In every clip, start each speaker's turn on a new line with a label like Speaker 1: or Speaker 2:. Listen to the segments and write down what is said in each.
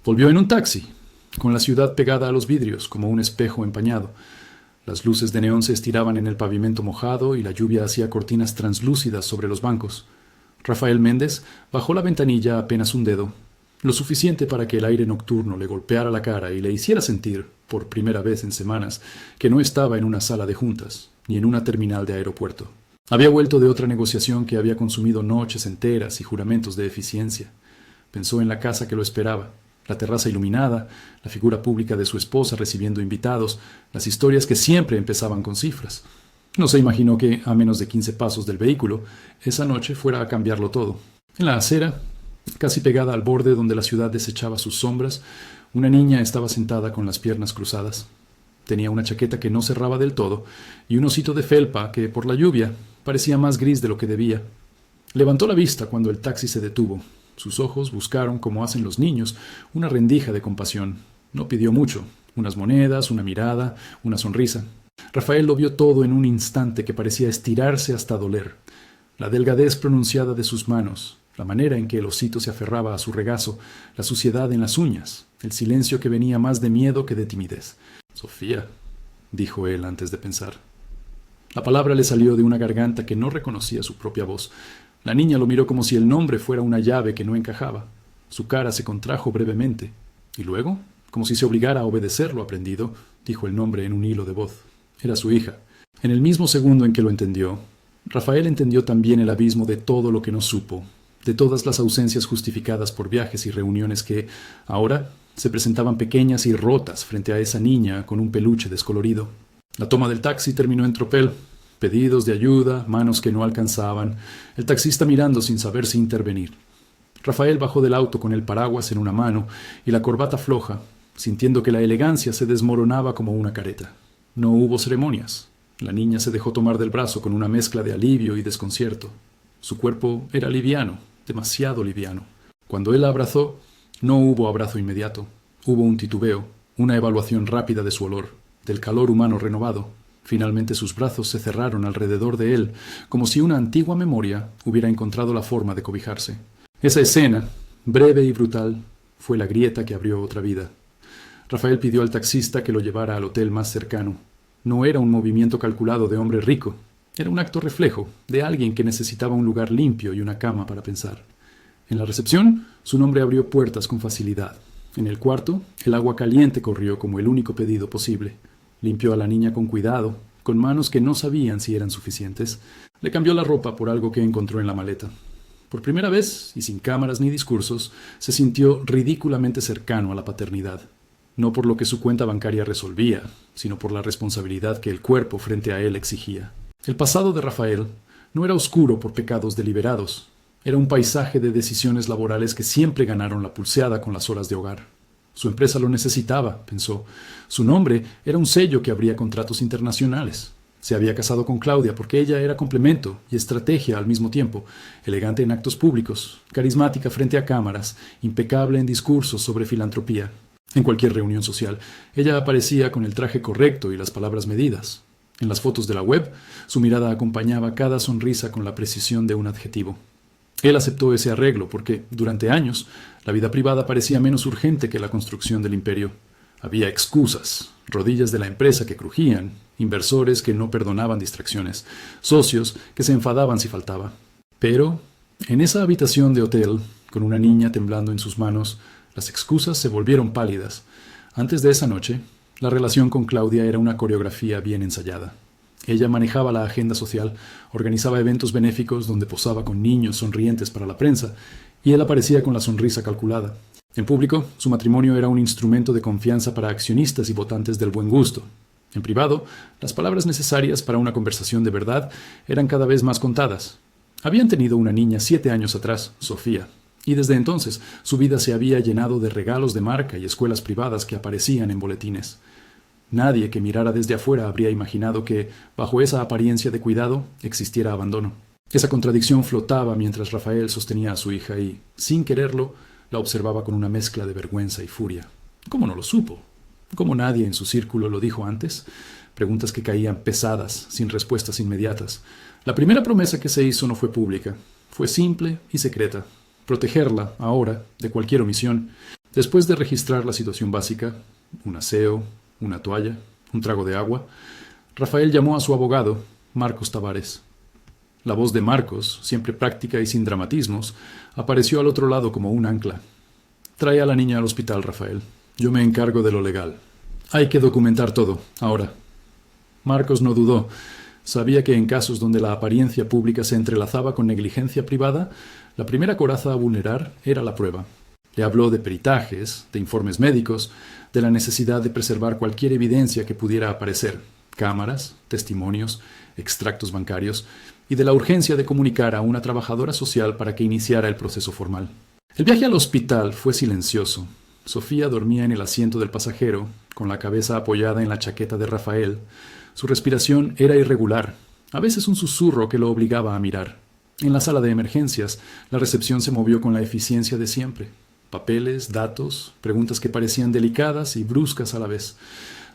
Speaker 1: Volvió en un taxi, con la ciudad pegada a los vidrios como un espejo empañado. Las luces de neón se estiraban en el pavimento mojado y la lluvia hacía cortinas translúcidas sobre los bancos. Rafael Méndez bajó la ventanilla apenas un dedo, lo suficiente para que el aire nocturno le golpeara la cara y le hiciera sentir, por primera vez en semanas, que no estaba en una sala de juntas, ni en una terminal de aeropuerto. Había vuelto de otra negociación que había consumido noches enteras y juramentos de eficiencia. Pensó en la casa que lo esperaba, la terraza iluminada, la figura pública de su esposa recibiendo invitados, las historias que siempre empezaban con cifras. No se imaginó que, a menos de 15 pasos del vehículo, esa noche fuera a cambiarlo todo. En la acera, casi pegada al borde donde la ciudad desechaba sus sombras, una niña estaba sentada con las piernas cruzadas. Tenía una chaqueta que no cerraba del todo y un osito de felpa que, por la lluvia, parecía más gris de lo que debía. Levantó la vista cuando el taxi se detuvo. Sus ojos buscaron, como hacen los niños, una rendija de compasión. No pidió mucho, unas monedas, una mirada, una sonrisa. Rafael lo vio todo en un instante que parecía estirarse hasta doler. La delgadez pronunciada de sus manos, la manera en que el osito se aferraba a su regazo, la suciedad en las uñas, el silencio que venía más de miedo que de timidez. «Sofía», dijo él antes de pensar. La palabra le salió de una garganta que no reconocía su propia voz. La niña lo miró como si el nombre fuera una llave que no encajaba. Su cara se contrajo brevemente. Y luego, como si se obligara a obedecer lo aprendido, dijo el nombre en un hilo de voz. Era su hija. En el mismo segundo en que lo entendió, Rafael entendió también el abismo de todo lo que no supo, de todas las ausencias justificadas por viajes y reuniones que, ahora, se presentaban pequeñas y rotas frente a esa niña con un peluche descolorido. La toma del taxi terminó en tropel. Pedidos de ayuda, manos que no alcanzaban, el taxista mirando sin saber si intervenir. Rafael bajó del auto con el paraguas en una mano y la corbata floja, sintiendo que la elegancia se desmoronaba como una careta. No hubo ceremonias. La niña se dejó tomar del brazo con una mezcla de alivio y desconcierto. Su cuerpo era liviano, demasiado liviano. Cuando él la abrazó, no hubo abrazo inmediato. Hubo un titubeo, una evaluación rápida de su olor, del calor humano renovado. Finalmente sus brazos se cerraron alrededor de él, como si una antigua memoria hubiera encontrado la forma de cobijarse. Esa escena, breve y brutal, fue la grieta que abrió otra vida. Rafael pidió al taxista que lo llevara al hotel más cercano. No era un movimiento calculado de hombre rico, era un acto reflejo de alguien que necesitaba un lugar limpio y una cama para pensar. En la recepción, su nombre abrió puertas con facilidad. En el cuarto, el agua caliente corrió como el único pedido posible. Limpió a la niña con cuidado, con manos que no sabían si eran suficientes. Le cambió la ropa por algo que encontró en la maleta. Por primera vez, y sin cámaras ni discursos, se sintió ridículamente cercano a la paternidad. No por lo que su cuenta bancaria resolvía, sino por la responsabilidad que el cuerpo frente a él exigía. El pasado de Rafael no era oscuro por pecados deliberados. Era un paisaje de decisiones laborales que siempre ganaron la pulseada con las horas de hogar. Su empresa lo necesitaba, pensó. Su nombre era un sello que abría contratos internacionales. Se había casado con Claudia porque ella era complemento y estrategia al mismo tiempo, elegante en actos públicos, carismática frente a cámaras, impecable en discursos sobre filantropía. En cualquier reunión social, ella aparecía con el traje correcto y las palabras medidas. En las fotos de la web, su mirada acompañaba cada sonrisa con la precisión de un adjetivo. Él aceptó ese arreglo porque, durante años, la vida privada parecía menos urgente que la construcción del imperio. Había excusas, rodillas de la empresa que crujían, inversores que no perdonaban distracciones, socios que se enfadaban si faltaba. Pero, en esa habitación de hotel, con una niña temblando en sus manos, las excusas se volvieron pálidas. Antes de esa noche, la relación con Claudia era una coreografía bien ensayada. Ella manejaba la agenda social, organizaba eventos benéficos donde posaba con niños sonrientes para la prensa, y él aparecía con la sonrisa calculada. En público, su matrimonio era un instrumento de confianza para accionistas y votantes del buen gusto. En privado, las palabras necesarias para una conversación de verdad eran cada vez más contadas. Habían tenido una niña 7 años atrás, Sofía, y desde entonces su vida se había llenado de regalos de marca y escuelas privadas que aparecían en boletines. Nadie que mirara desde afuera habría imaginado que, bajo esa apariencia de cuidado, existiera abandono. Esa contradicción flotaba mientras Rafael sostenía a su hija y, sin quererlo, la observaba con una mezcla de vergüenza y furia. ¿Cómo no lo supo? ¿Cómo nadie en su círculo lo dijo antes? Preguntas que caían pesadas, sin respuestas inmediatas. La primera promesa que se hizo no fue pública. Fue simple y secreta. Protegerla, ahora, de cualquier omisión. Después de registrar la situación básica, un aseo, una toalla, un trago de agua, Rafael llamó a su abogado, Marcos Tavares. La voz de Marcos, siempre práctica y sin dramatismos, apareció al otro lado como un ancla. Trae a la niña al hospital, Rafael. Yo me encargo de lo legal. Hay que documentar todo, ahora. Marcos no dudó. Sabía que en casos donde la apariencia pública se entrelazaba con negligencia privada, la primera coraza a vulnerar era la prueba. Le habló de peritajes, de informes médicos, de la necesidad de preservar cualquier evidencia que pudiera aparecer, cámaras, testimonios, extractos bancarios, y de la urgencia de comunicar a una trabajadora social para que iniciara el proceso formal. El viaje al hospital fue silencioso. Sofía dormía en el asiento del pasajero, con la cabeza apoyada en la chaqueta de Rafael. Su respiración era irregular, a veces un susurro que lo obligaba a mirar. En la sala de emergencias, la recepción se movió con la eficiencia de siempre. Papeles, datos, preguntas que parecían delicadas y bruscas a la vez.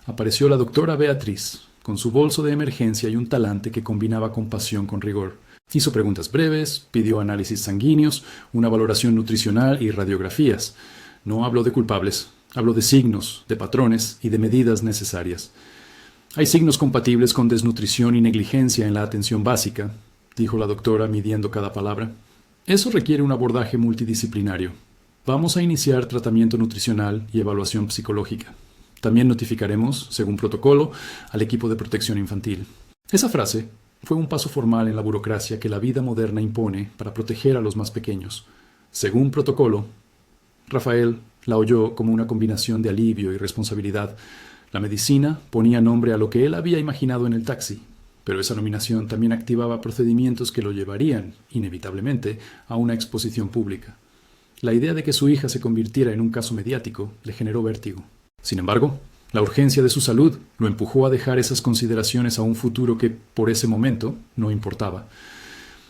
Speaker 1: Apareció la doctora Beatriz, con su bolso de emergencia y un talante que combinaba compasión con rigor. Hizo preguntas breves, pidió análisis sanguíneos, una valoración nutricional y radiografías. No habló de culpables, habló de signos, de patrones y de medidas necesarias. Hay signos compatibles con desnutrición y negligencia en la atención básica, dijo la doctora midiendo cada palabra. Eso requiere un abordaje multidisciplinario. Vamos a iniciar tratamiento nutricional y evaluación psicológica. También notificaremos, según protocolo, al equipo de protección infantil. Esa frase fue un paso formal en la burocracia que la vida moderna impone para proteger a los más pequeños. Según protocolo, Rafael la oyó como una combinación de alivio y responsabilidad. La medicina ponía nombre a lo que él había imaginado en el taxi, pero esa nominación también activaba procedimientos que lo llevarían, inevitablemente, a una exposición pública. La idea de que su hija se convirtiera en un caso mediático le generó vértigo. Sin embargo, la urgencia de su salud lo empujó a dejar esas consideraciones a un futuro que, por ese momento, no importaba.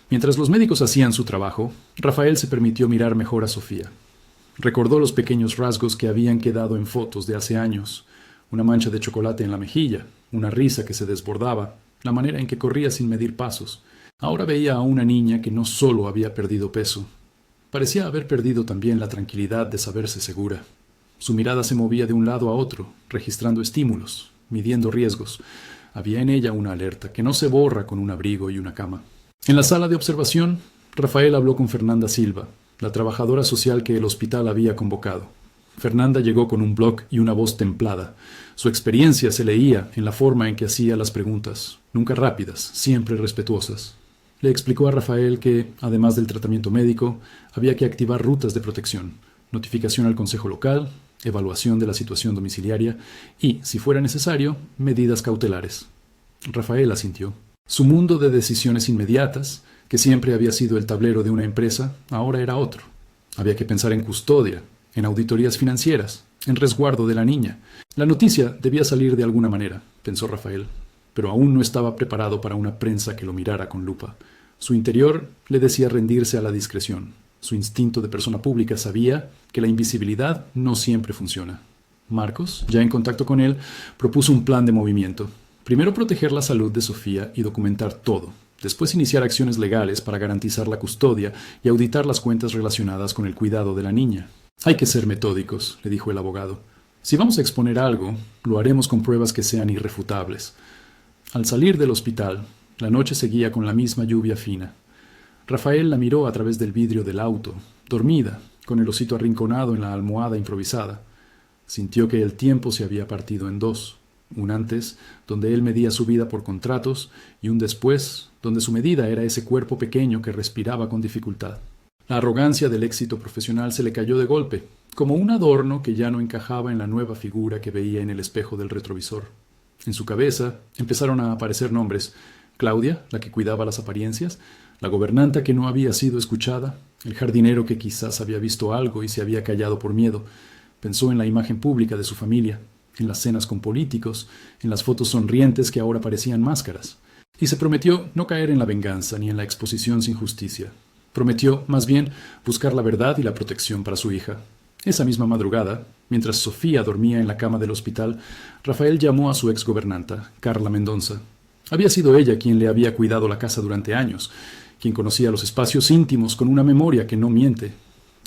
Speaker 1: Mientras los médicos hacían su trabajo, Rafael se permitió mirar mejor a Sofía. Recordó los pequeños rasgos que habían quedado en fotos de hace años. Una mancha de chocolate en la mejilla, una risa que se desbordaba, la manera en que corría sin medir pasos. Ahora veía a una niña que no solo había perdido peso, parecía haber perdido también la tranquilidad de saberse segura. Su mirada se movía de un lado a otro, registrando estímulos, midiendo riesgos. Había en ella una alerta que no se borra con un abrigo y una cama. En la sala de observación, Rafael habló con Fernanda Silva, la trabajadora social que el hospital había convocado. Fernanda llegó con un blog y una voz templada. Su experiencia se leía en la forma en que hacía las preguntas, nunca rápidas, siempre respetuosas. Le explicó a Rafael que, además del tratamiento médico, había que activar rutas de protección, notificación al consejo local, evaluación de la situación domiciliaria y, si fuera necesario, medidas cautelares. Rafael asintió. Su mundo de decisiones inmediatas, que siempre había sido el tablero de una empresa, ahora era otro. Había que pensar en custodia, en auditorías financieras, en resguardo de la niña. La noticia debía salir de alguna manera, pensó Rafael, pero aún no estaba preparado para una prensa que lo mirara con lupa. Su interior le decía rendirse a la discreción. Su instinto de persona pública sabía que la invisibilidad no siempre funciona. Marcos, ya en contacto con él, propuso un plan de movimiento. Primero proteger la salud de Sofía y documentar todo. Después iniciar acciones legales para garantizar la custodia y auditar las cuentas relacionadas con el cuidado de la niña. Hay que ser metódicos, le dijo el abogado. Si vamos a exponer algo, lo haremos con pruebas que sean irrefutables. Al salir del hospital, la noche seguía con la misma lluvia fina. Rafael la miró a través del vidrio del auto, dormida, con el osito arrinconado en la almohada improvisada. Sintió que el tiempo se había partido en dos. Un antes, donde él medía su vida por contratos, y un después, donde su medida era ese cuerpo pequeño que respiraba con dificultad. La arrogancia del éxito profesional se le cayó de golpe, como un adorno que ya no encajaba en la nueva figura que veía en el espejo del retrovisor. En su cabeza empezaron a aparecer nombres: Claudia, la que cuidaba las apariencias, la gobernanta que no había sido escuchada, el jardinero que quizás había visto algo y se había callado por miedo. Pensó en la imagen pública de su familia, en las cenas con políticos, en las fotos sonrientes que ahora parecían máscaras. Y se prometió no caer en la venganza ni en la exposición sin justicia. Prometió, más bien, buscar la verdad y la protección para su hija. Esa misma madrugada, mientras Sofía dormía en la cama del hospital, Rafael llamó a su exgobernanta, Carla Mendonza. Había sido ella quien le había cuidado la casa durante años, quien conocía los espacios íntimos con una memoria que no miente.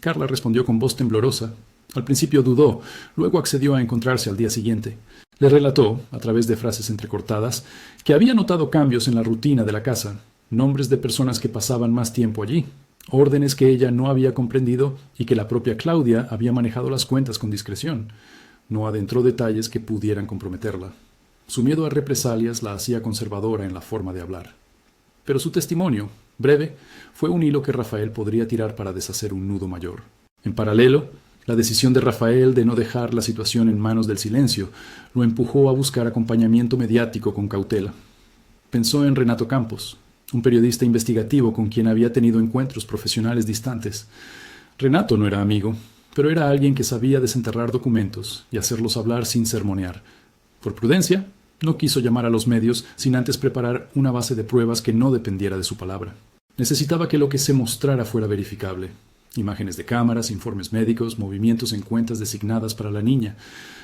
Speaker 1: Carla respondió con voz temblorosa: Al principio dudó, luego accedió a encontrarse al día siguiente. Le relató, a través de frases entrecortadas, que había notado cambios en la rutina de la casa, nombres de personas que pasaban más tiempo allí, órdenes que ella no había comprendido y que la propia Claudia había manejado las cuentas con discreción. No adentró detalles que pudieran comprometerla. Su miedo a represalias la hacía conservadora en la forma de hablar. Pero su testimonio, breve, fue un hilo que Rafael podría tirar para deshacer un nudo mayor. En paralelo, la decisión de Rafael de no dejar la situación en manos del silencio lo empujó a buscar acompañamiento mediático con cautela. Pensó en Renato Campos, un periodista investigativo con quien había tenido encuentros profesionales distantes. Renato no era amigo, pero era alguien que sabía desenterrar documentos y hacerlos hablar sin sermonear. Por prudencia, no quiso llamar a los medios sin antes preparar una base de pruebas que no dependiera de su palabra. Necesitaba que lo que se mostrara fuera verificable. Imágenes de cámaras, informes médicos, movimientos en cuentas designadas para la niña.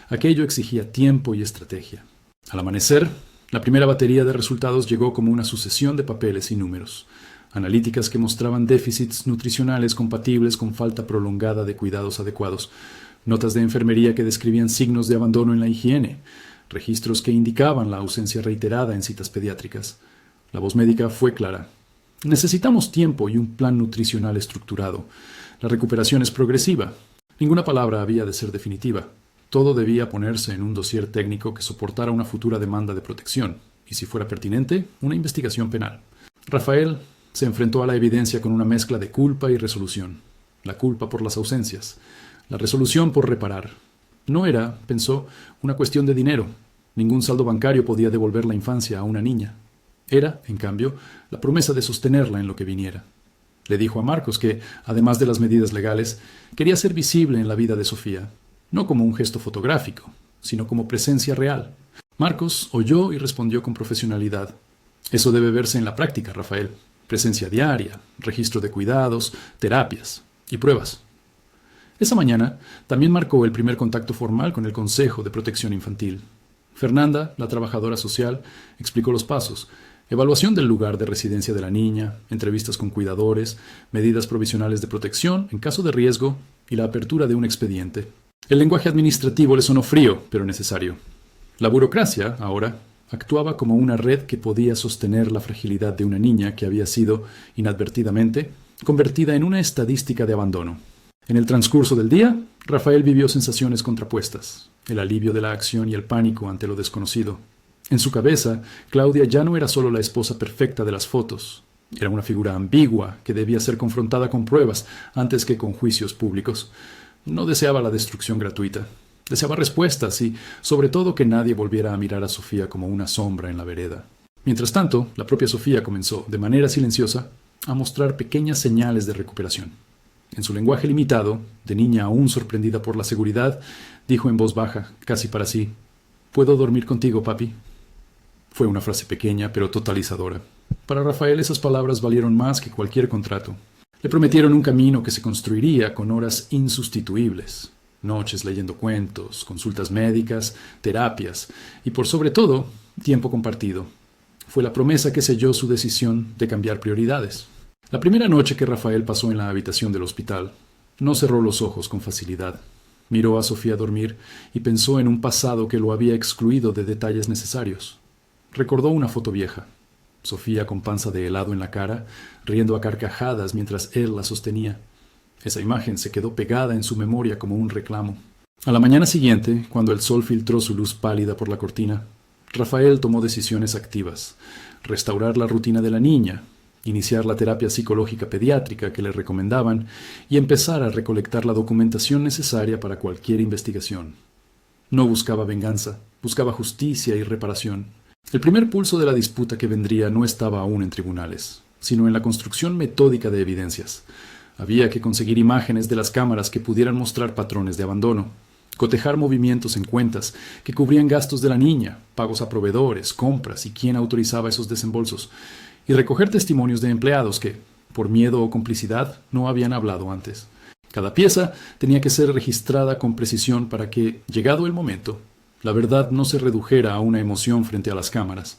Speaker 1: Aquello exigía tiempo y estrategia. Al amanecer, la primera batería de resultados llegó como una sucesión de papeles y números. Analíticas que mostraban déficits nutricionales compatibles con falta prolongada de cuidados adecuados. Notas de enfermería que describían signos de abandono en la higiene. Registros que indicaban la ausencia reiterada en citas pediátricas. La voz médica fue clara. Necesitamos tiempo y un plan nutricional estructurado. La recuperación es progresiva. Ninguna palabra había de ser definitiva. Todo debía ponerse en un dossier técnico que soportara una futura demanda de protección, y si fuera pertinente, una investigación penal. Rafael se enfrentó a la evidencia con una mezcla de culpa y resolución. La culpa por las ausencias, la resolución por reparar. No era, pensó, una cuestión de dinero. Ningún saldo bancario podía devolver la infancia a una niña. Era, en cambio, la promesa de sostenerla en lo que viniera. Le dijo a Marcos que, además de las medidas legales, quería ser visible en la vida de Sofía, no como un gesto fotográfico, sino como presencia real. Marcos oyó y respondió con profesionalidad. Eso debe verse en la práctica, Rafael. Presencia diaria, registro de cuidados, terapias y pruebas. Esa mañana también marcó el primer contacto formal con el Consejo de Protección Infantil. Fernanda, la trabajadora social, explicó los pasos. Evaluación del lugar de residencia de la niña, entrevistas con cuidadores, medidas provisionales de protección en caso de riesgo y la apertura de un expediente. El lenguaje administrativo le sonó frío, pero necesario. La burocracia, ahora, actuaba como una red que podía sostener la fragilidad de una niña que había sido, inadvertidamente, convertida en una estadística de abandono. En el transcurso del día, Rafael vivió sensaciones contrapuestas, el alivio de la acción y el pánico ante lo desconocido. En su cabeza, Claudia ya no era solo la esposa perfecta de las fotos. Era una figura ambigua que debía ser confrontada con pruebas antes que con juicios públicos. No deseaba la destrucción gratuita. Deseaba respuestas y, sobre todo, que nadie volviera a mirar a Sofía como una sombra en la vereda. Mientras tanto, la propia Sofía comenzó, de manera silenciosa, a mostrar pequeñas señales de recuperación. En su lenguaje limitado, de niña aún sorprendida por la seguridad, dijo en voz baja, casi para sí, «¿Puedo dormir contigo, papi?» Fue una frase pequeña, pero totalizadora. Para Rafael esas palabras valieron más que cualquier contrato. Le prometieron un camino que se construiría con horas insustituibles. Noches leyendo cuentos, consultas médicas, terapias y, por sobre todo, tiempo compartido. Fue la promesa que selló su decisión de cambiar prioridades. La primera noche que Rafael pasó en la habitación del hospital, no cerró los ojos con facilidad. Miró a Sofía dormir y pensó en un pasado que lo había excluido de detalles necesarios. Recordó una foto vieja. Sofía con panza de helado en la cara, riendo a carcajadas mientras él la sostenía. Esa imagen se quedó pegada en su memoria como un reclamo. A la mañana siguiente, cuando el sol filtró su luz pálida por la cortina, Rafael tomó decisiones activas. Restaurar la rutina de la niña, iniciar la terapia psicológica pediátrica que le recomendaban y empezar a recolectar la documentación necesaria para cualquier investigación. No buscaba venganza, buscaba justicia y reparación. El primer pulso de la disputa que vendría no estaba aún en tribunales, sino en la construcción metódica de evidencias. Había que conseguir imágenes de las cámaras que pudieran mostrar patrones de abandono, cotejar movimientos en cuentas que cubrían gastos de la niña, pagos a proveedores, compras y quién autorizaba esos desembolsos, y recoger testimonios de empleados que, por miedo o complicidad, no habían hablado antes. Cada pieza tenía que ser registrada con precisión para que, llegado el momento, la verdad no se redujera a una emoción frente a las cámaras.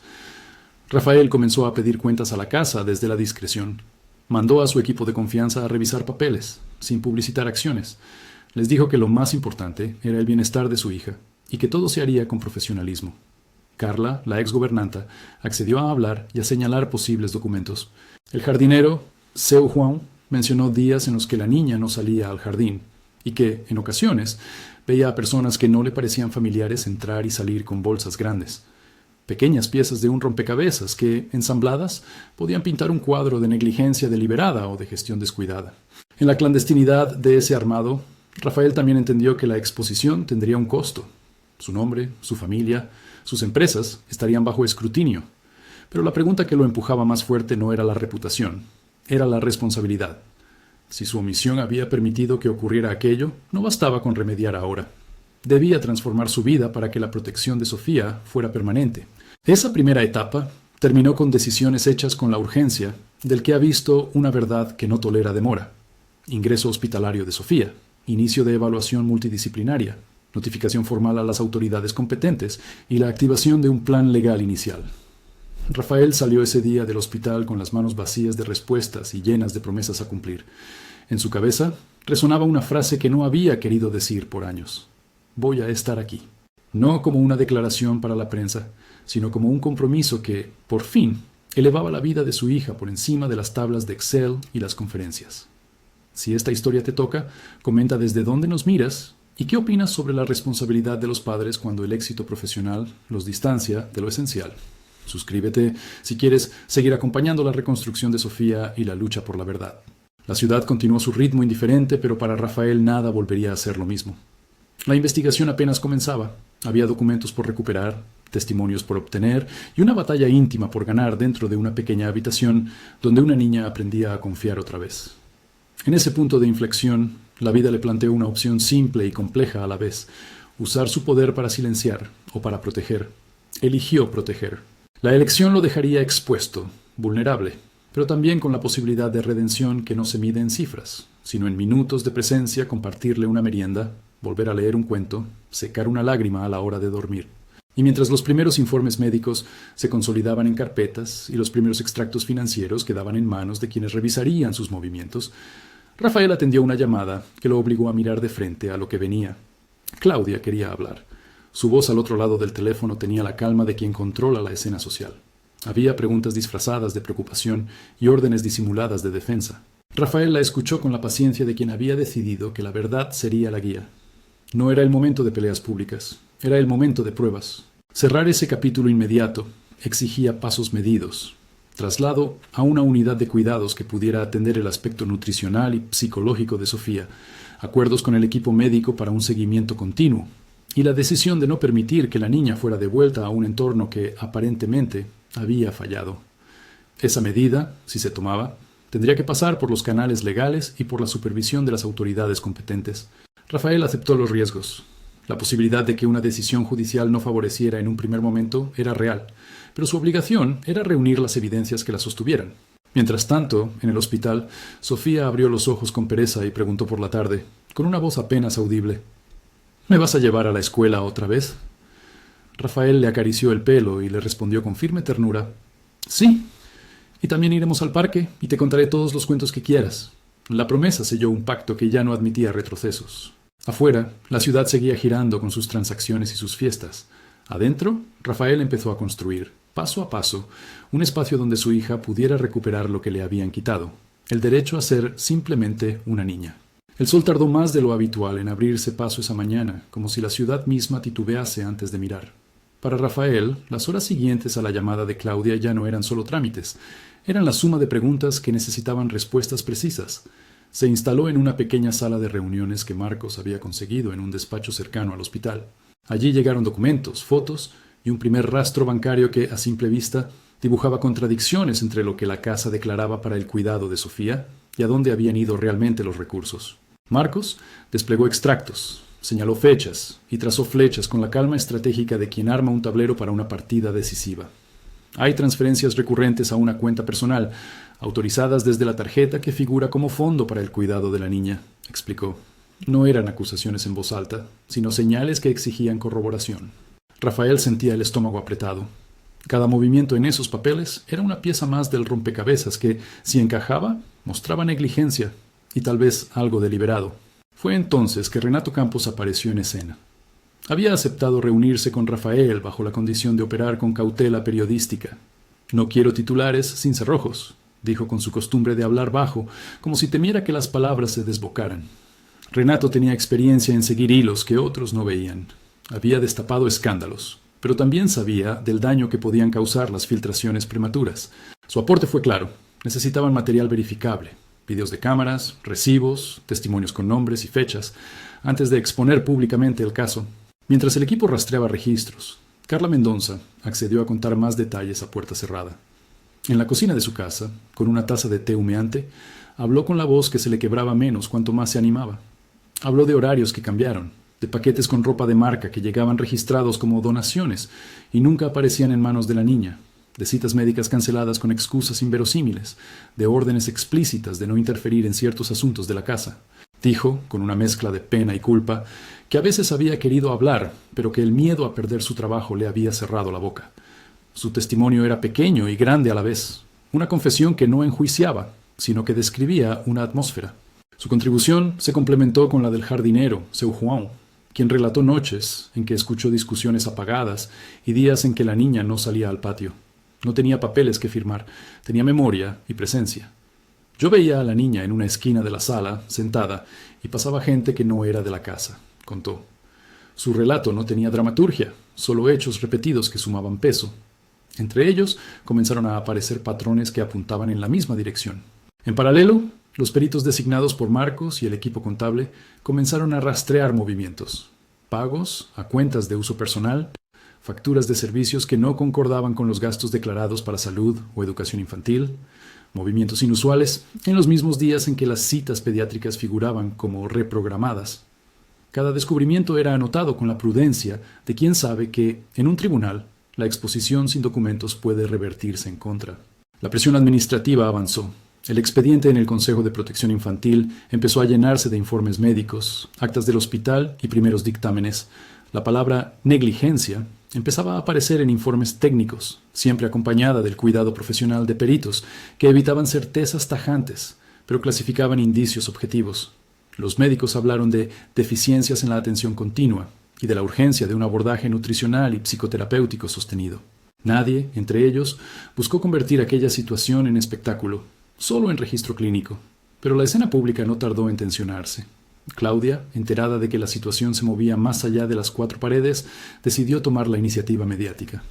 Speaker 1: Rafael comenzó a pedir cuentas a la casa desde la discreción. Mandó a su equipo de confianza a revisar papeles, sin publicitar acciones. Les dijo que lo más importante era el bienestar de su hija y que todo se haría con profesionalismo. Carla, la exgobernanta, accedió a hablar y a señalar posibles documentos. El jardinero, Seu Juan, mencionó días en los que la niña no salía al jardín y que, en ocasiones, veía a personas que no le parecían familiares entrar y salir con bolsas grandes. Pequeñas piezas de un rompecabezas que, ensambladas, podían pintar un cuadro de negligencia deliberada o de gestión descuidada. En la clandestinidad de ese armado, Rafael también entendió que la exposición tendría un costo. Su nombre, su familia, sus empresas estarían bajo escrutinio. Pero la pregunta que lo empujaba más fuerte no era la reputación, era la responsabilidad. Si su omisión había permitido que ocurriera aquello, no bastaba con remediar ahora. Debía transformar su vida para que la protección de Sofía fuera permanente. Esa primera etapa terminó con decisiones hechas con la urgencia del que ha visto una verdad que no tolera demora. Ingreso hospitalario de Sofía, inicio de evaluación multidisciplinaria, notificación formal a las autoridades competentes y la activación de un plan legal inicial. Rafael salió ese día del hospital con las manos vacías de respuestas y llenas de promesas a cumplir. En su cabeza resonaba una frase que no había querido decir por años. Voy a estar aquí. No como una declaración para la prensa, sino como un compromiso que, por fin, elevaba la vida de su hija por encima de las tablas de Excel y las conferencias. Si esta historia te toca, comenta desde dónde nos miras y qué opinas sobre la responsabilidad de los padres cuando el éxito profesional los distancia de lo esencial. Suscríbete si quieres seguir acompañando la reconstrucción de Sofía y la lucha por la verdad. La ciudad continuó su ritmo indiferente, pero para Rafael nada volvería a ser lo mismo. La investigación apenas comenzaba. Había documentos por recuperar, testimonios por obtener y una batalla íntima por ganar dentro de una pequeña habitación donde una niña aprendía a confiar otra vez. En ese punto de inflexión, la vida le planteó una opción simple y compleja a la vez: usar su poder para silenciar o para proteger. Eligió proteger. La elección lo dejaría expuesto, vulnerable, pero también con la posibilidad de redención que no se mide en cifras, sino en minutos de presencia, compartirle una merienda, volver a leer un cuento, secar una lágrima a la hora de dormir. Y mientras los primeros informes médicos se consolidaban en carpetas y los primeros extractos financieros quedaban en manos de quienes revisarían sus movimientos, Rafael atendió una llamada que lo obligó a mirar de frente a lo que venía. Claudia quería hablar. Su voz al otro lado del teléfono tenía la calma de quien controla la escena social. Había preguntas disfrazadas de preocupación y órdenes disimuladas de defensa. Rafael la escuchó con la paciencia de quien había decidido que la verdad sería la guía. No era el momento de peleas públicas, era el momento de pruebas. Cerrar ese capítulo inmediato exigía pasos medidos. Traslado a una unidad de cuidados que pudiera atender el aspecto nutricional y psicológico de Sofía, acuerdos con el equipo médico para un seguimiento continuo, y la decisión de no permitir que la niña fuera devuelta a un entorno que, aparentemente, había fallado. Esa medida, si se tomaba, tendría que pasar por los canales legales y por la supervisión de las autoridades competentes. Rafael aceptó los riesgos. La posibilidad de que una decisión judicial no favoreciera en un primer momento era real, pero su obligación era reunir las evidencias que la sostuvieran. Mientras tanto, en el hospital, Sofía abrió los ojos con pereza y preguntó por la tarde, con una voz apenas audible: ¿Me vas a llevar a la escuela otra vez? Rafael le acarició el pelo y le respondió con firme ternura: Sí, y también iremos al parque y te contaré todos los cuentos que quieras. La promesa selló un pacto que ya no admitía retrocesos. Afuera, la ciudad seguía girando con sus transacciones y sus fiestas. Adentro, Rafael empezó a construir, paso a paso, un espacio donde su hija pudiera recuperar lo que le habían quitado, el derecho a ser simplemente una niña. El sol tardó más de lo habitual en abrirse paso esa mañana, como si la ciudad misma titubease antes de mirar. Para Rafael, las horas siguientes a la llamada de Claudia ya no eran solo trámites, eran la suma de preguntas que necesitaban respuestas precisas. Se instaló en una pequeña sala de reuniones que Marcos había conseguido en un despacho cercano al hospital. Allí llegaron documentos, fotos y un primer rastro bancario que, a simple vista, dibujaba contradicciones entre lo que la casa declaraba para el cuidado de Sofía y a dónde habían ido realmente los recursos. Marcos desplegó extractos, señaló fechas y trazó flechas con la calma estratégica de quien arma un tablero para una partida decisiva. Hay transferencias recurrentes a una cuenta personal, autorizadas desde la tarjeta que figura como fondo para el cuidado de la niña, explicó. No eran acusaciones en voz alta, sino señales que exigían corroboración. Rafael sentía el estómago apretado. Cada movimiento en esos papeles era una pieza más del rompecabezas que, si encajaba, mostraba negligencia y tal vez algo deliberado. Fue entonces que Renato Campos apareció en escena. Había aceptado reunirse con Rafael bajo la condición de operar con cautela periodística. «No quiero titulares sin cerrojos», dijo con su costumbre de hablar bajo, como si temiera que las palabras se desbocaran. Renato tenía experiencia en seguir hilos que otros no veían. Había destapado escándalos, pero también sabía del daño que podían causar las filtraciones prematuras. Su aporte fue claro. Necesitaban material verificable, videos de cámaras, recibos, testimonios con nombres y fechas, antes de exponer públicamente el caso. Mientras el equipo rastreaba registros, Carla Mendonza accedió a contar más detalles a puerta cerrada. En la cocina de su casa, con una taza de té humeante, habló con la voz que se le quebraba menos cuanto más se animaba. Habló de horarios que cambiaron, de paquetes con ropa de marca que llegaban registrados como donaciones y nunca aparecían en manos de la niña, de citas médicas canceladas con excusas inverosímiles, de órdenes explícitas de no interferir en ciertos asuntos de la casa. Dijo, con una mezcla de pena y culpa, que a veces había querido hablar, pero que el miedo a perder su trabajo le había cerrado la boca. Su testimonio era pequeño y grande a la vez, una confesión que no enjuiciaba, sino que describía una atmósfera. Su contribución se complementó con la del jardinero, Seu Juan, quien relató noches en que escuchó discusiones apagadas y días en que la niña no salía al patio. No tenía papeles que firmar, tenía memoria y presencia. Yo veía a la niña en una esquina de la sala, sentada, y pasaba gente que no era de la casa, contó. Su relato no tenía dramaturgia, solo hechos repetidos que sumaban peso. Entre ellos comenzaron a aparecer patrones que apuntaban en la misma dirección. En paralelo, los peritos designados por Marcos y el equipo contable comenzaron a rastrear movimientos, pagos a cuentas de uso personal, facturas de servicios que no concordaban con los gastos declarados para salud o educación infantil, movimientos inusuales en los mismos días en que las citas pediátricas figuraban como reprogramadas. Cada descubrimiento era anotado con la prudencia de quien sabe que, en un tribunal, la exposición sin documentos puede revertirse en contra. La presión administrativa avanzó. El expediente en el Consejo de Protección Infantil empezó a llenarse de informes médicos, actas del hospital y primeros dictámenes. La palabra negligencia empezaba a aparecer en informes técnicos, siempre acompañada del cuidado profesional de peritos, que evitaban certezas tajantes, pero clasificaban indicios objetivos. Los médicos hablaron de deficiencias en la atención continua y de la urgencia de un abordaje nutricional y psicoterapéutico sostenido. Nadie, entre ellos, buscó convertir aquella situación en espectáculo, solo en registro clínico, pero la escena pública no tardó en tensionarse. Claudia, enterada de que la situación se movía más allá de las cuatro paredes, decidió tomar la iniciativa mediática.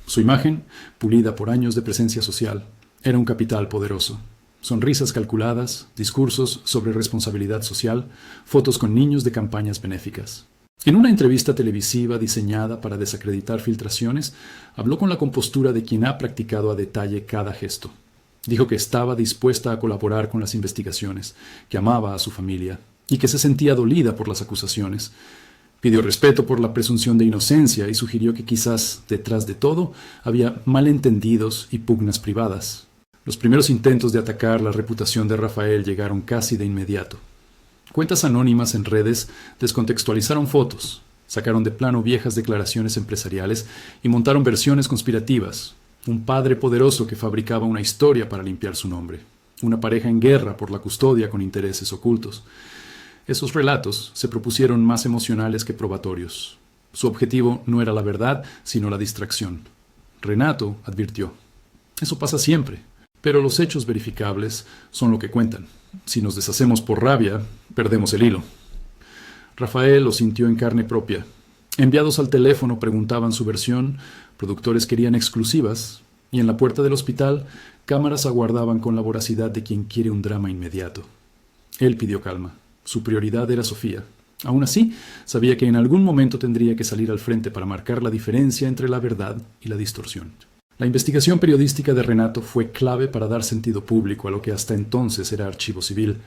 Speaker 1: Su imagen, pulida por años de presencia social, era un capital poderoso. Sonrisas calculadas, discursos sobre responsabilidad social, fotos con niños de campañas benéficas. En una entrevista televisiva diseñada para desacreditar filtraciones, habló con la compostura de quien ha practicado a detalle cada gesto. Dijo que estaba dispuesta a colaborar con las investigaciones, que amaba a su familia y que se sentía dolida por las acusaciones. Pidió respeto por la presunción de inocencia y sugirió que quizás, detrás de todo, había malentendidos y pugnas privadas. Los primeros intentos de atacar la reputación de Rafael llegaron casi de inmediato. Cuentas anónimas en redes descontextualizaron fotos, sacaron de plano viejas declaraciones empresariales y montaron versiones conspirativas. Un padre poderoso que fabricaba una historia para limpiar su nombre. Una pareja en guerra por la custodia con intereses ocultos. Esos relatos se propusieron más emocionales que probatorios. Su objetivo no era la verdad, sino la distracción. Renato advirtió: eso pasa siempre, pero los hechos verificables son lo que cuentan. Si nos deshacemos por rabia, perdemos el hilo. Rafael lo sintió en carne propia. Enviados al teléfono preguntaban su versión, productores querían exclusivas, y en la puerta del hospital, cámaras aguardaban con la voracidad de quien quiere un drama inmediato. Él pidió calma. Su prioridad era Sofía. Aún así, sabía que en algún momento tendría que salir al frente para marcar la diferencia entre la verdad y la distorsión. La investigación periodística de Renato fue clave para dar sentido público a lo que hasta entonces era archivo civil.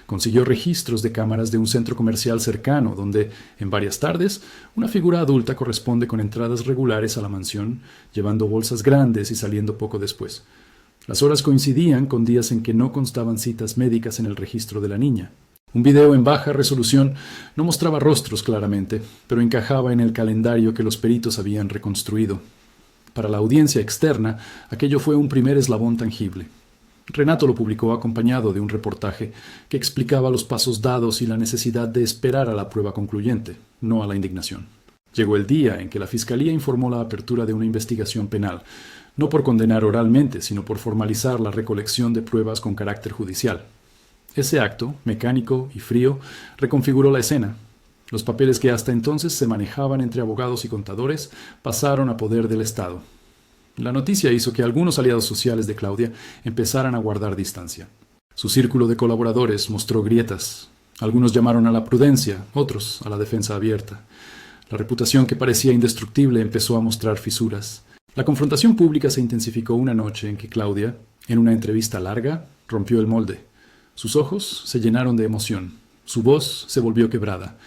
Speaker 1: Consiguió registros de cámaras de un centro comercial cercano, donde, en varias tardes, una figura adulta corresponde con entradas regulares a la mansión, llevando bolsas grandes y saliendo poco después. Las horas coincidían con días en que no constaban citas médicas en el registro de la niña. Un video en baja resolución no mostraba rostros claramente, pero encajaba en el calendario que los peritos habían reconstruido. Para la audiencia externa, aquello fue un primer eslabón tangible. Renato lo publicó acompañado de un reportaje que explicaba los pasos dados y la necesidad de esperar a la prueba concluyente, no a la indignación. Llegó el día en que la Fiscalía informó la apertura de una investigación penal, no por condenar oralmente, sino por formalizar la recolección de pruebas con carácter judicial. Ese acto, mecánico y frío, reconfiguró la escena. Los papeles que hasta entonces se manejaban entre abogados y contadores pasaron a poder del Estado. La noticia hizo que algunos aliados sociales de Claudia empezaran a guardar distancia. Su círculo de colaboradores mostró grietas. Algunos llamaron a la prudencia, otros a la defensa abierta. La reputación que parecía indestructible empezó a mostrar fisuras. La confrontación pública se intensificó una noche en que Claudia, en una entrevista larga, rompió el molde. Sus ojos se llenaron de emoción. Su voz se volvió quebrada.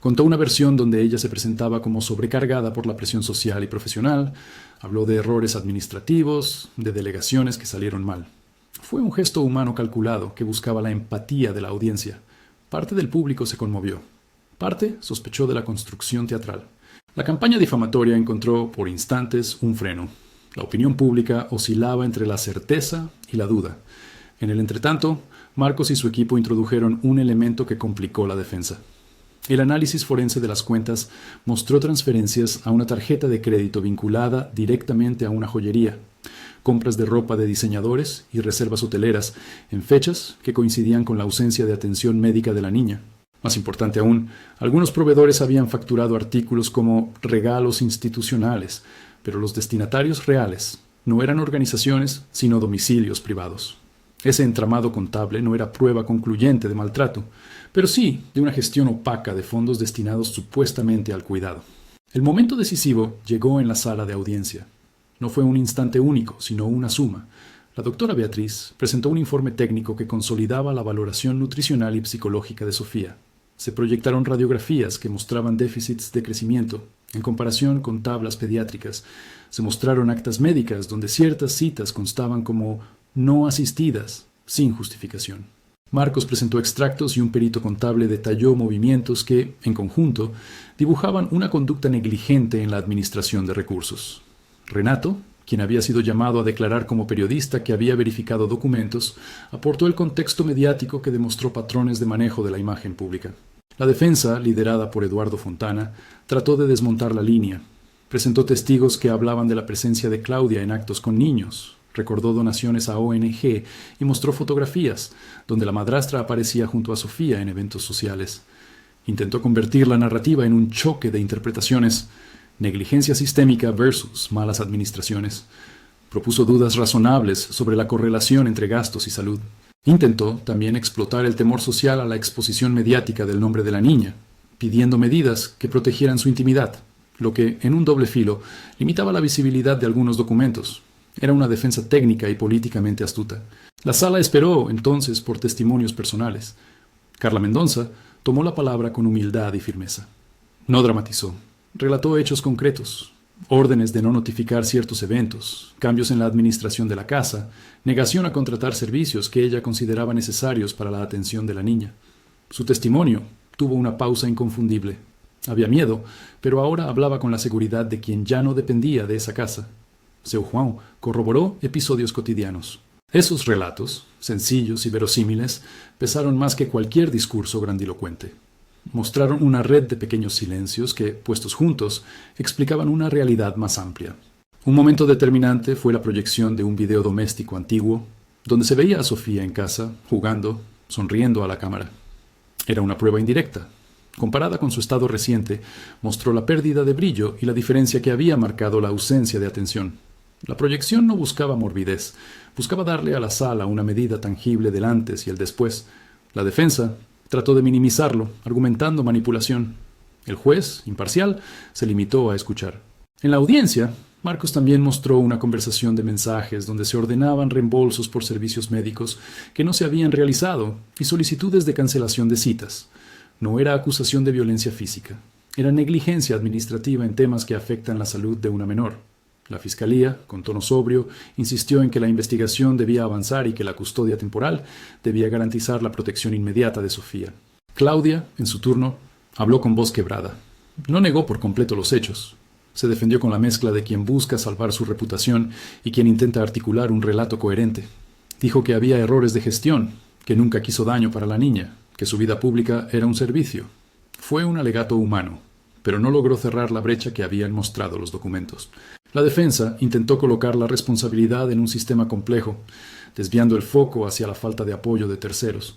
Speaker 1: Contó una versión donde ella se presentaba como sobrecargada por la presión social y profesional. Habló de errores administrativos, de delegaciones que salieron mal. Fue un gesto humano calculado que buscaba la empatía de la audiencia. Parte del público se conmovió. Parte sospechó de la construcción teatral. La campaña difamatoria encontró por instantes un freno. La opinión pública oscilaba entre la certeza y la duda. En el entretanto, Marcos y su equipo introdujeron un elemento que complicó la defensa. El análisis forense de las cuentas mostró transferencias a una tarjeta de crédito vinculada directamente a una joyería, compras de ropa de diseñadores y reservas hoteleras en fechas que coincidían con la ausencia de atención médica de la niña. Más importante aún, algunos proveedores habían facturado artículos como regalos institucionales, pero los destinatarios reales no eran organizaciones, sino domicilios privados. Ese entramado contable no era prueba concluyente de maltrato, pero sí de una gestión opaca de fondos destinados supuestamente al cuidado. El momento decisivo llegó en la sala de audiencia. No fue un instante único, sino una suma. La doctora Beatriz presentó un informe técnico que consolidaba la valoración nutricional y psicológica de Sofía. Se proyectaron radiografías que mostraban déficits de crecimiento, en comparación con tablas pediátricas. Se mostraron actas médicas donde ciertas citas constaban como no asistidas, sin justificación. Marcos presentó extractos y un perito contable detalló movimientos que, en conjunto, dibujaban una conducta negligente en la administración de recursos. Renato, quien había sido llamado a declarar como periodista que había verificado documentos, aportó el contexto mediático que demostró patrones de manejo de la imagen pública. La defensa, liderada por Eduardo Fontana, trató de desmontar la línea. Presentó testigos que hablaban de la presencia de Claudia en actos con niños. Recordó donaciones a ONG y mostró fotografías donde la madrastra aparecía junto a Sofía en eventos sociales. Intentó convertir la narrativa en un choque de interpretaciones, negligencia sistémica versus malas administraciones. Propuso dudas razonables sobre la correlación entre gastos y salud. Intentó también explotar el temor social a la exposición mediática del nombre de la niña, pidiendo medidas que protegieran su intimidad, lo que, en un doble filo, limitaba la visibilidad de algunos documentos. Era una defensa técnica y políticamente astuta. La sala esperó, entonces, por testimonios personales. Carla Mendonza tomó la palabra con humildad y firmeza. No dramatizó. Relató hechos concretos, órdenes de no notificar ciertos eventos, cambios en la administración de la casa, negación a contratar servicios que ella consideraba necesarios para la atención de la niña. Su testimonio tuvo una pausa inconfundible. Había miedo, pero ahora hablaba con la seguridad de quien ya no dependía de esa casa. Seu Juan corroboró episodios cotidianos. Esos relatos, sencillos y verosímiles, pesaron más que cualquier discurso grandilocuente. Mostraron una red de pequeños silencios que, puestos juntos, explicaban una realidad más amplia. Un momento determinante fue la proyección de un video doméstico antiguo, donde se veía a Sofía en casa, jugando, sonriendo a la cámara. Era una prueba indirecta. Comparada con su estado reciente, mostró la pérdida de brillo y la diferencia que había marcado la ausencia de atención. La proyección no buscaba morbidez, buscaba darle a la sala una medida tangible del antes y el después. La defensa trató de minimizarlo, argumentando manipulación. El juez, imparcial, se limitó a escuchar. En la audiencia, Marcos también mostró una conversación de mensajes donde se ordenaban reembolsos por servicios médicos que no se habían realizado y solicitudes de cancelación de citas. No era acusación de violencia física, era negligencia administrativa en temas que afectan la salud de una menor. La Fiscalía, con tono sobrio, insistió en que la investigación debía avanzar y que la custodia temporal debía garantizar la protección inmediata de Sofía. Claudia, en su turno, habló con voz quebrada. No negó por completo los hechos. Se defendió con la mezcla de quien busca salvar su reputación y quien intenta articular un relato coherente. Dijo que había errores de gestión, que nunca quiso daño para la niña, que su vida pública era un servicio. Fue un alegato humano, pero no logró cerrar la brecha que habían mostrado los documentos. La defensa intentó colocar la responsabilidad en un sistema complejo, desviando el foco hacia la falta de apoyo de terceros,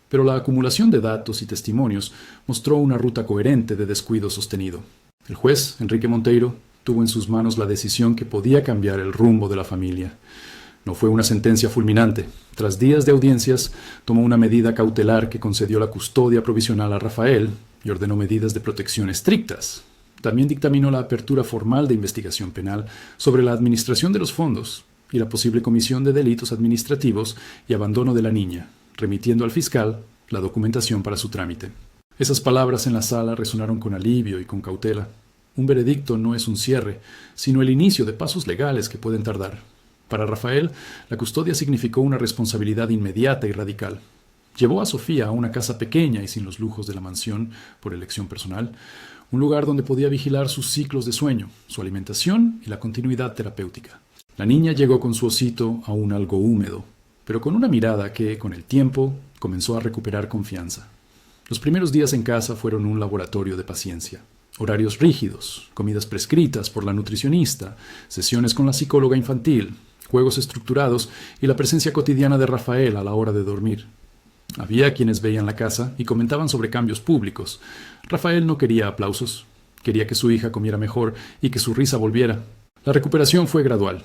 Speaker 1: pero la acumulación de datos y testimonios mostró una ruta coherente de descuido sostenido. El juez, Enrique Monteiro, tuvo en sus manos la decisión que podía cambiar el rumbo de la familia. No fue una sentencia fulminante. Tras días de audiencias, tomó una medida cautelar que concedió la custodia provisional a Rafael y ordenó medidas de protección estrictas. También dictaminó la apertura formal de investigación penal sobre la administración de los fondos y la posible comisión de delitos administrativos y abandono de la niña, remitiendo al fiscal la documentación para su trámite. Esas palabras en la sala resonaron con alivio y con cautela. Un veredicto no es un cierre, sino el inicio de pasos legales que pueden tardar. Para Rafael, la custodia significó una responsabilidad inmediata y radical. Llevó a Sofía a una casa pequeña y sin los lujos de la mansión, por elección personal, un lugar donde podía vigilar sus ciclos de sueño, su alimentación y la continuidad terapéutica. La niña llegó con su osito aún algo húmedo, pero con una mirada que, con el tiempo, comenzó a recuperar confianza. Los primeros días en casa fueron un laboratorio de paciencia. Horarios rígidos, comidas prescritas por la nutricionista, sesiones con la psicóloga infantil, juegos estructurados y la presencia cotidiana de Rafael a la hora de dormir. Había quienes veían la casa y comentaban sobre cambios públicos. Rafael no quería aplausos, quería que su hija comiera mejor y que su risa volviera. La recuperación fue gradual.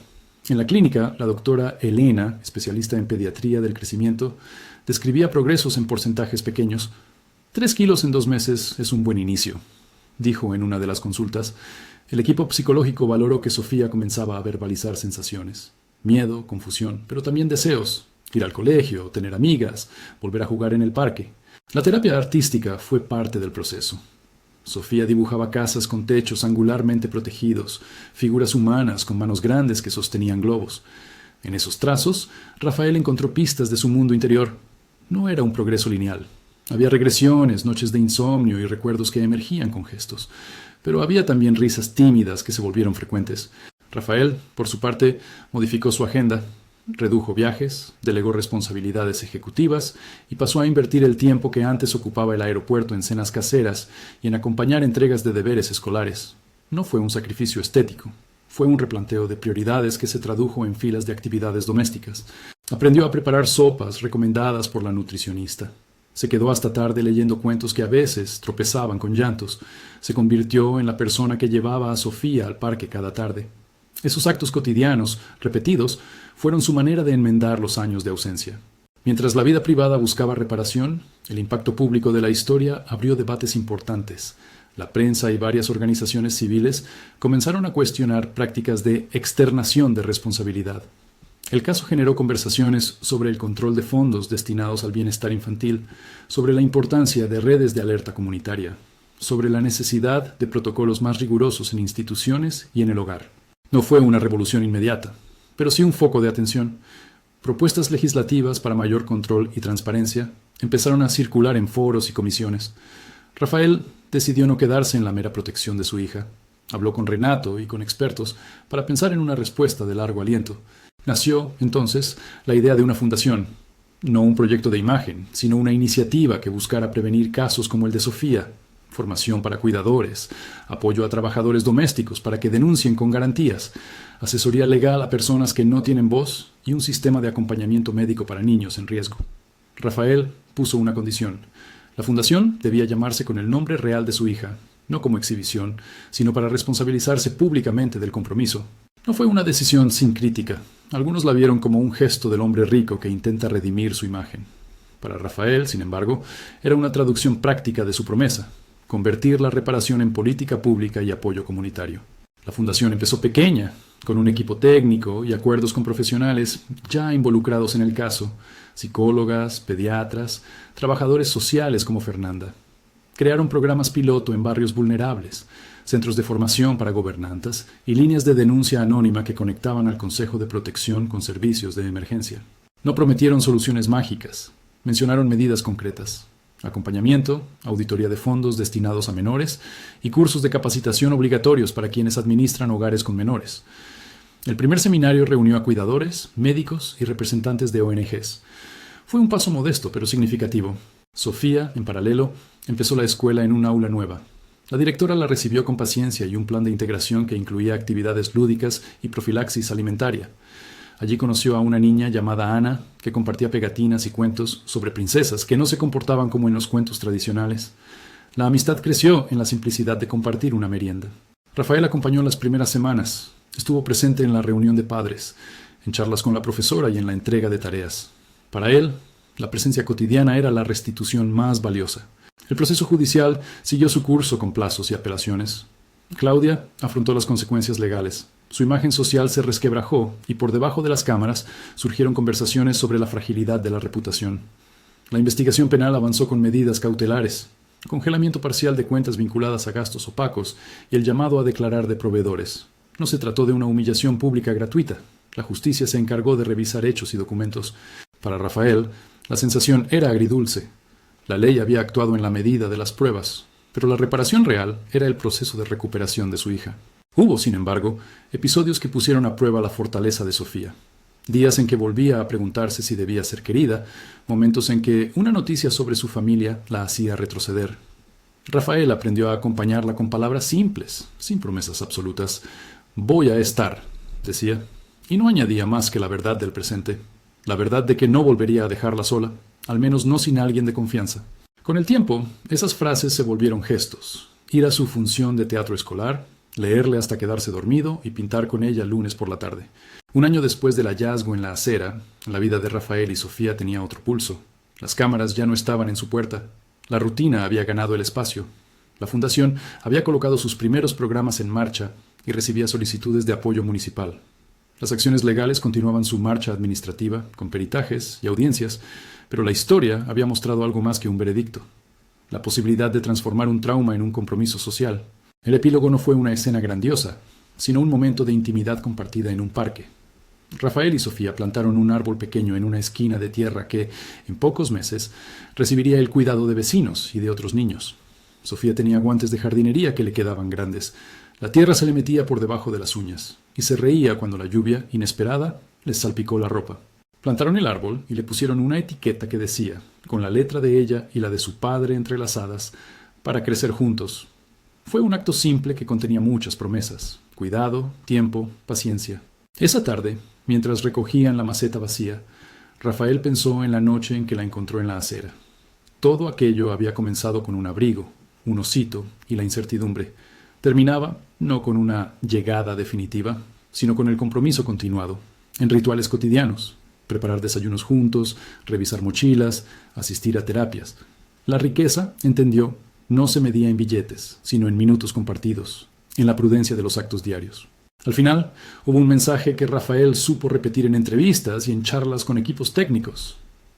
Speaker 1: En la clínica, la doctora Elena, especialista en pediatría del crecimiento, describía progresos en porcentajes pequeños. 3 kilos en 2 meses es un buen inicio, dijo en una de las consultas. El equipo psicológico valoró que Sofía comenzaba a verbalizar sensaciones. Miedo, confusión, pero también deseos. Ir al colegio, tener amigas, volver a jugar en el parque. La terapia artística fue parte del proceso. Sofía dibujaba casas con techos angularmente protegidos, figuras humanas con manos grandes que sostenían globos. En esos trazos, Rafael encontró pistas de su mundo interior. No era un progreso lineal. Había regresiones, noches de insomnio y recuerdos que emergían con gestos. Pero había también risas tímidas que se volvieron frecuentes. Rafael, por su parte, modificó su agenda. Redujo viajes, delegó responsabilidades ejecutivas y pasó a invertir el tiempo que antes ocupaba el aeropuerto en cenas caseras y en acompañar entregas de deberes escolares. No fue un sacrificio estético, fue un replanteo de prioridades que se tradujo en filas de actividades domésticas. Aprendió a preparar sopas recomendadas por la nutricionista. Se quedó hasta tarde leyendo cuentos que a veces tropezaban con llantos. Se convirtió en la persona que llevaba a Sofía al parque cada tarde. Esos actos cotidianos, repetidos, fueron su manera de enmendar los años de ausencia. Mientras la vida privada buscaba reparación, el impacto público de la historia abrió debates importantes. La prensa y varias organizaciones civiles comenzaron a cuestionar prácticas de externación de responsabilidad. El caso generó conversaciones sobre el control de fondos destinados al bienestar infantil, sobre la importancia de redes de alerta comunitaria, sobre la necesidad de protocolos más rigurosos en instituciones y en el hogar. No fue una revolución inmediata, pero sí un foco de atención. Propuestas legislativas para mayor control y transparencia empezaron a circular en foros y comisiones. Rafael decidió no quedarse en la mera protección de su hija. Habló con Renato y con expertos para pensar en una respuesta de largo aliento. Nació, entonces, la idea de una fundación, no un proyecto de imagen, sino una iniciativa que buscara prevenir casos como el de Sofía. Formación para cuidadores, apoyo a trabajadores domésticos para que denuncien con garantías, asesoría legal a personas que no tienen voz y un sistema de acompañamiento médico para niños en riesgo. Rafael puso una condición. La fundación debía llamarse con el nombre real de su hija, no como exhibición, sino para responsabilizarse públicamente del compromiso. No fue una decisión sin crítica. Algunos la vieron como un gesto del hombre rico que intenta redimir su imagen. Para Rafael, sin embargo, era una traducción práctica de su promesa: convertir la reparación en política pública y apoyo comunitario. La fundación empezó pequeña, con un equipo técnico y acuerdos con profesionales ya involucrados en el caso, psicólogas, pediatras, trabajadores sociales como Fernanda. Crearon programas piloto en barrios vulnerables, centros de formación para gobernantas y líneas de denuncia anónima que conectaban al Consejo de Protección con servicios de emergencia. No prometieron soluciones mágicas, mencionaron medidas concretas: acompañamiento, auditoría de fondos destinados a menores y cursos de capacitación obligatorios para quienes administran hogares con menores. El primer seminario reunió a cuidadores, médicos y representantes de ONGs. Fue un paso modesto, pero significativo. Sofía, en paralelo, empezó la escuela en un aula nueva. La directora la recibió con paciencia y un plan de integración que incluía actividades lúdicas y profilaxis alimentaria. Allí conoció a una niña llamada Ana, que compartía pegatinas y cuentos sobre princesas que no se comportaban como en los cuentos tradicionales. La amistad creció en la simplicidad de compartir una merienda. Rafael acompañó las primeras semanas. Estuvo presente en la reunión de padres, en charlas con la profesora y en la entrega de tareas. Para él, la presencia cotidiana era la restitución más valiosa. El proceso judicial siguió su curso con plazos y apelaciones. Claudia afrontó las consecuencias legales. Su imagen social se resquebrajó y por debajo de las cámaras surgieron conversaciones sobre la fragilidad de la reputación. La investigación penal avanzó con medidas cautelares, congelamiento parcial de cuentas vinculadas a gastos opacos y el llamado a declarar de proveedores. No se trató de una humillación pública gratuita. La justicia se encargó de revisar hechos y documentos. Para Rafael, la sensación era agridulce. La ley había actuado en la medida de las pruebas, pero la reparación real era el proceso de recuperación de su hija. Hubo, sin embargo, episodios que pusieron a prueba la fortaleza de Sofía. Días en que volvía a preguntarse si debía ser querida, momentos en que una noticia sobre su familia la hacía retroceder. Rafael aprendió a acompañarla con palabras simples, sin promesas absolutas. «Voy a estar», decía, y no añadía más que la verdad del presente, la verdad de que no volvería a dejarla sola, al menos no sin alguien de confianza. Con el tiempo, esas frases se volvieron gestos. Ir a su función de teatro escolar, leerle hasta quedarse dormido y pintar con ella lunes por la tarde. Un año después del hallazgo en la acera, la vida de Rafael y Sofía tenía otro pulso. Las cámaras ya no estaban en su puerta. La rutina había ganado el espacio. La fundación había colocado sus primeros programas en marcha y recibía solicitudes de apoyo municipal. Las acciones legales continuaban su marcha administrativa, con peritajes y audiencias, pero la historia había mostrado algo más que un veredicto. La posibilidad de transformar un trauma en un compromiso social. El epílogo no fue una escena grandiosa, sino un momento de intimidad compartida en un parque. Rafael y Sofía plantaron un árbol pequeño en una esquina de tierra que, en pocos meses, recibiría el cuidado de vecinos y de otros niños. Sofía tenía guantes de jardinería que le quedaban grandes. La tierra se le metía por debajo de las uñas, y se reía cuando la lluvia, inesperada, les salpicó la ropa. Plantaron el árbol y le pusieron una etiqueta que decía, con la letra de ella y la de su padre entrelazadas, para crecer juntos. Fue un acto simple que contenía muchas promesas: cuidado, tiempo, paciencia. Esa tarde, mientras recogían la maceta vacía, Rafael pensó en la noche en que la encontró en la acera. Todo aquello había comenzado con un abrigo, un osito y la incertidumbre. Terminaba no con una llegada definitiva, sino con el compromiso continuado, en rituales cotidianos: preparar desayunos juntos, revisar mochilas, asistir a terapias. La riqueza, entendió, no se medía en billetes, sino en minutos compartidos, en la prudencia de los actos diarios. Al final, hubo un mensaje que Rafael supo repetir en entrevistas y en charlas con equipos técnicos.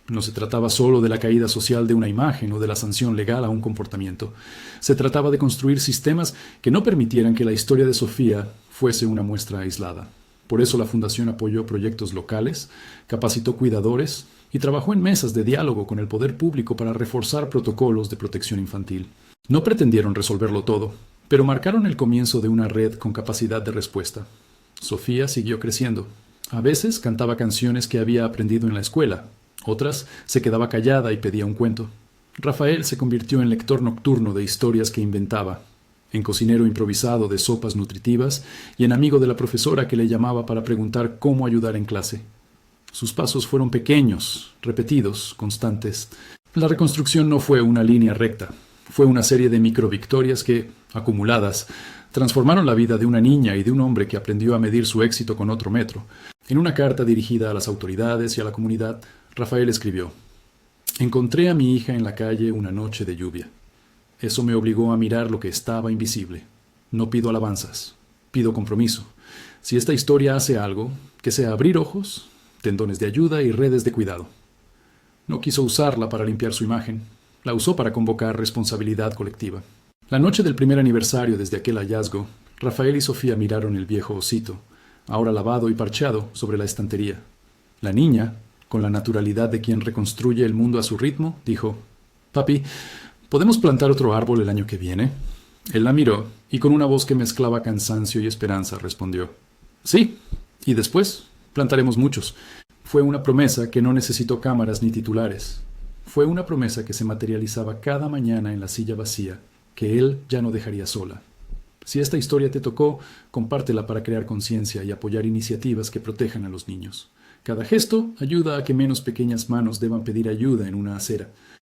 Speaker 1: No se trataba solo de la caída social de una imagen o de la sanción legal a un comportamiento. Se trataba de construir sistemas que no permitieran que la historia de Sofía fuese una muestra aislada. Por eso la Fundación apoyó proyectos locales, capacitó cuidadores y trabajó en mesas de diálogo con el poder público para reforzar protocolos de protección infantil. No pretendieron resolverlo todo, pero marcaron el comienzo de una red con capacidad de respuesta. Sofía siguió creciendo. A veces cantaba canciones que había aprendido en la escuela. Otras se quedaba callada y pedía un cuento. Rafael se convirtió en lector nocturno de historias que inventaba, en cocinero improvisado de sopas nutritivas y en amigo de la profesora que le llamaba para preguntar cómo ayudar en clase. Sus pasos fueron pequeños, repetidos, constantes. La reconstrucción no fue una línea recta. Fue una serie de microvictorias que, acumuladas, transformaron la vida de una niña y de un hombre que aprendió a medir su éxito con otro metro. En una carta dirigida a las autoridades y a la comunidad, Rafael escribió: «Encontré a mi hija en la calle una noche de lluvia. Eso me obligó a mirar lo que estaba invisible. No pido alabanzas, pido compromiso. Si esta historia hace algo, que sea abrir ojos, tendones de ayuda y redes de cuidado». No quiso usarla para limpiar su imagen. La usó para convocar responsabilidad colectiva. La noche del primer aniversario desde aquel hallazgo, Rafael y Sofía miraron el viejo osito, ahora lavado y parcheado, sobre la estantería. La niña, con la naturalidad de quien reconstruye el mundo a su ritmo, dijo: «Papi, ¿podemos plantar otro árbol el año que viene?». Él la miró y con una voz que mezclaba cansancio y esperanza respondió: «Sí, Y después, plantaremos muchos. Fue una promesa que no necesitó cámaras ni titulares. Fue una promesa que se materializaba cada mañana en la silla vacía, que él ya no dejaría sola. Si esta historia te tocó, compártela para crear conciencia y apoyar iniciativas que protejan a los niños. Cada gesto ayuda a que menos pequeñas manos deban pedir ayuda en una acera.